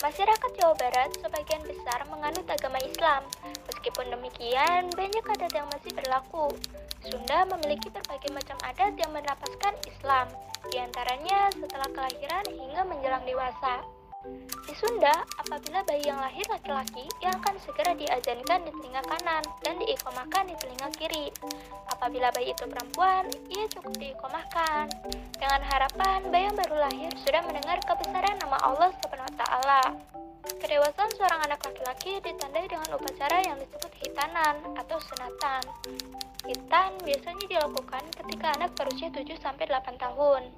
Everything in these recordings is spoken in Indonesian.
Masyarakat Jawa Barat sebagian besar menganut agama Islam. Meskipun demikian, banyak adat yang masih berlaku. Sunda memiliki berbagai macam adat yang menapaskan Islam, di antaranya setelah kelahiran hingga menjelang dewasa. Di Sunda, apabila bayi yang lahir laki-laki, ia akan segera diazankan di telinga kanan dan diikomahkan di telinga kiri. Apabila bayi itu perempuan, ia cukup diikomahkan. Dengan harapan bayi yang baru lahir sudah mendengar kebesaran nama Allah SWT. Kedewasaan seorang anak laki-laki ditandai dengan upacara yang disebut hitanan atau sunatan. Hitan biasanya dilakukan ketika anak berusia 7-8 tahun.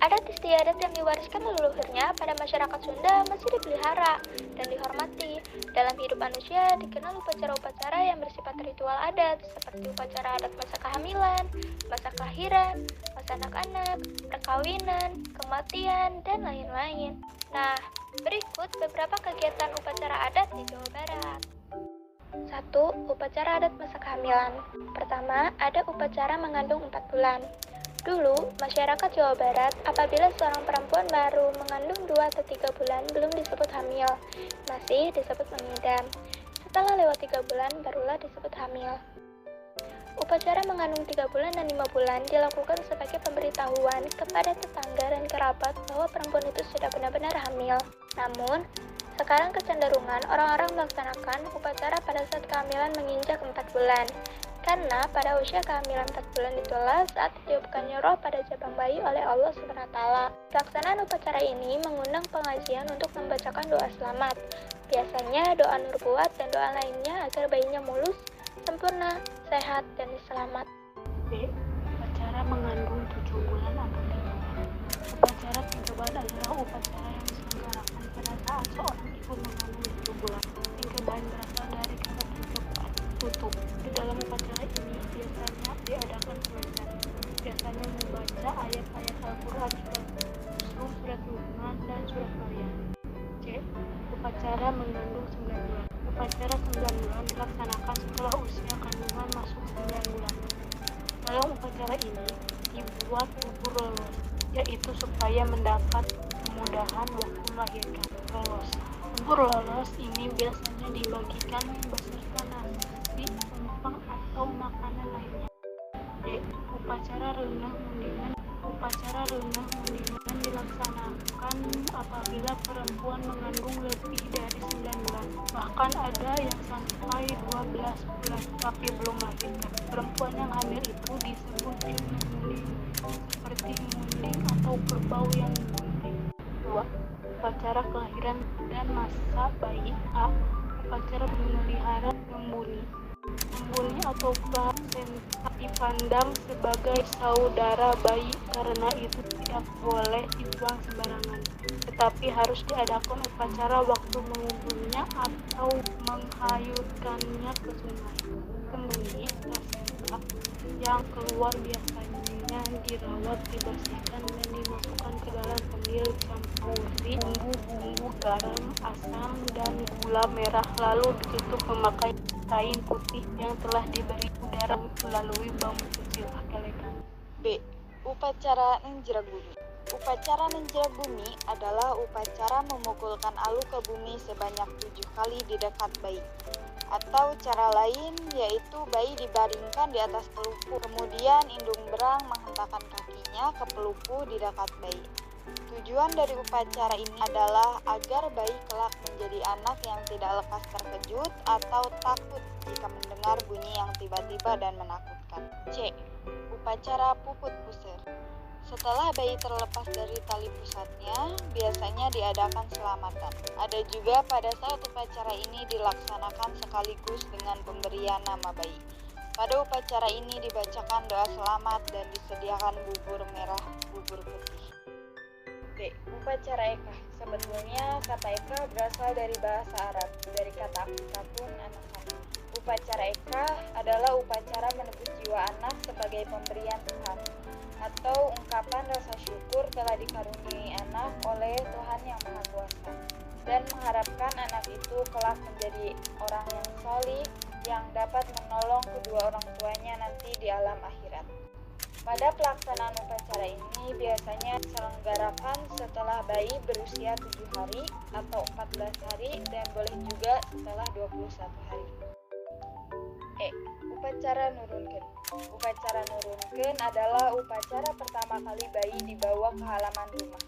Adat istiadat yang diwariskan leluhurnya pada masyarakat Sunda masih dipelihara dan dihormati. Dalam hidup manusia dikenal upacara-upacara yang bersifat ritual adat seperti upacara adat masa kehamilan, masa kelahiran, masa anak-anak, perkawinan, kematian, dan lain-lain. Nah, berikut beberapa kegiatan upacara adat di Jawa Barat. 1. Upacara adat masa kehamilan. Pertama, ada upacara mengandung 4 bulan. Dulu, masyarakat Jawa Barat apabila seorang perempuan baru mengandung 2 atau 3 bulan belum disebut hamil, masih disebut mengidam. Setelah lewat 3 bulan barulah disebut hamil. Upacara mengandung 3 bulan dan 5 bulan dilakukan sebagai pemberitahuan kepada tetangga dan kerabat bahwa perempuan itu sudah benar-benar hamil. Namun, sekarang kecenderungan orang-orang melaksanakan upacara pada saat kehamilan menginjak 4 bulan. Karena pada usia kehamilan 4 bulan itulah saat ditiupkannya roh pada jabang bayi oleh Allah SWT. Pelaksanaan upacara ini mengundang pengajian untuk membacakan doa selamat. Biasanya doa nubuat dan doa lainnya agar bayinya mulus, sempurna, sehat, dan selamat. B. Upacara mengandung 7 bulan atau 3 bulan. Upacara 3 bulan adalah upacara yang diselenggarakan pada saat seorang ibu mengandung 7 bulan. Tingkeban berasal dari kata tutup. Di dalam upacara ini biasanya diadakan selesai. Biasanya membaca ayat-ayat Al-Quran surat Luqman dan surat Maryam. C. Upacara mengandung 9 bulan. Upacara 9 bulan dilaksanakan setelah usia kandungan masuk 9 bulan. Dalam upacara ini dibuat bubur lolos, yaitu supaya mendapat kemudahan waktu melahirkan. Bubur lolos ini biasanya dibagikan beserta nasi, tumpeng, atau makanan lainnya. D. Upacara reunah mundingan. Upacara reunah mundingan dilaksanakan apabila perempuan mengandung lebih dari 9 bulan. Bahkan ada yang sampai 12 bulan tapi belum melahirkan. Perempuan yang hamil itu disebut reunah munding, seperti munding atau kerbau yang gunting. 2. Upacara kelahiran dan masa bayi. A. Upacara memelihara membuni. Membuni atau plasenta dipandang sebagai saudara bayi karena itu tidak boleh dibuang sembarangan, tetapi harus diadakan upacara waktu menguburinya atau menghayutkannya ke sungai. Kembali plasenta yang keluar biasanya dirawat, dibersihkan, dan dimasukkan ke dalam pentil campuri bumbu-bumbu garam, asam, dan gula merah, lalu ditutup memakai kain putih yang telah diberi udara melalui bambu kecil elegan. B. Upacara Nenjrak Bumi. Upacara Nenjrak Bumi adalah upacara memukulkan alu ke bumi sebanyak 7 kali di dekat bayi. Atau cara lain yaitu bayi dibaringkan di atas pelupu, kemudian indung berang menghentakkan kakinya ke pelupu di dekat bayi. Tujuan dari upacara ini adalah agar bayi kelak menjadi anak yang tidak lekas terkejut atau takut jika mendengar bunyi yang tiba-tiba dan menakutkan. C. Upacara puput pusir. Setelah bayi terlepas dari tali pusatnya, biasanya diadakan selamatan. Ada juga pada saat upacara ini dilaksanakan sekaligus dengan pemberian nama bayi. Pada upacara ini dibacakan doa selamat dan disediakan bubur merah, bubur putih. D. Upacara Eka. Sebetulnya kata Eka berasal dari bahasa Arab, dari kata akikatun anak-anak. Upacara Eka adalah upacara menebus jiwa anak sebagai pemberian Tuhan, atau ungkapan rasa syukur telah dikaruniai anak oleh Tuhan yang Maha Kuasa, dan mengharapkan anak itu kelak menjadi orang yang solih yang dapat menolong kedua orang tuanya nanti di alam akhirat. Pada pelaksanaan upacara ini biasanya diselenggarakan setelah bayi berusia 7 hari atau 14 hari dan boleh juga setelah 21 hari. Upacara nurunkeun. Upacara nurunkeun adalah upacara pertama kali bayi dibawa ke halaman rumah.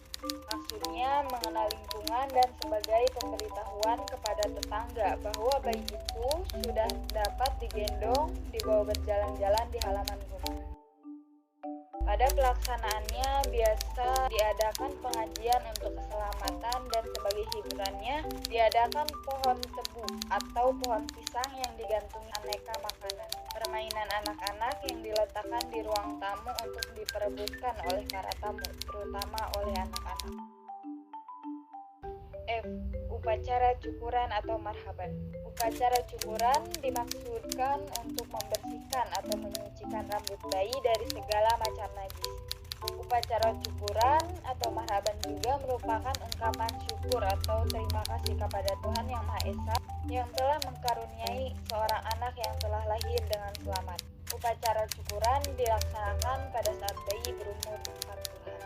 Maksudnya mengenal lingkungan dan sebagai pemberitahuan kepada tetangga bahwa bayi itu sudah dapat digendong dibawa berjalan-jalan di halaman rumah. Pada pelaksanaannya biasa diadakan pengajian untuk keselamatan dan sebagai hiburannya diadakan pohon tebu atau pohon pisang yang digantungi aneka makanan. Permainan anak-anak yang diletakkan di ruang tamu untuk diperebutkan oleh para tamu, terutama oleh anak-anak. Upacara cukuran atau marhaban. Upacara cukuran dimaksudkan untuk membersihkan atau menyucikan rambut bayi dari segala macam najis. Upacara cukuran atau marhaban juga merupakan ungkapan syukur atau terima kasih kepada Tuhan Yang Maha Esa yang telah mengkaruniai seorang anak yang telah lahir dengan selamat. Upacara cukuran dilaksanakan pada saat bayi berumur 4 bulan.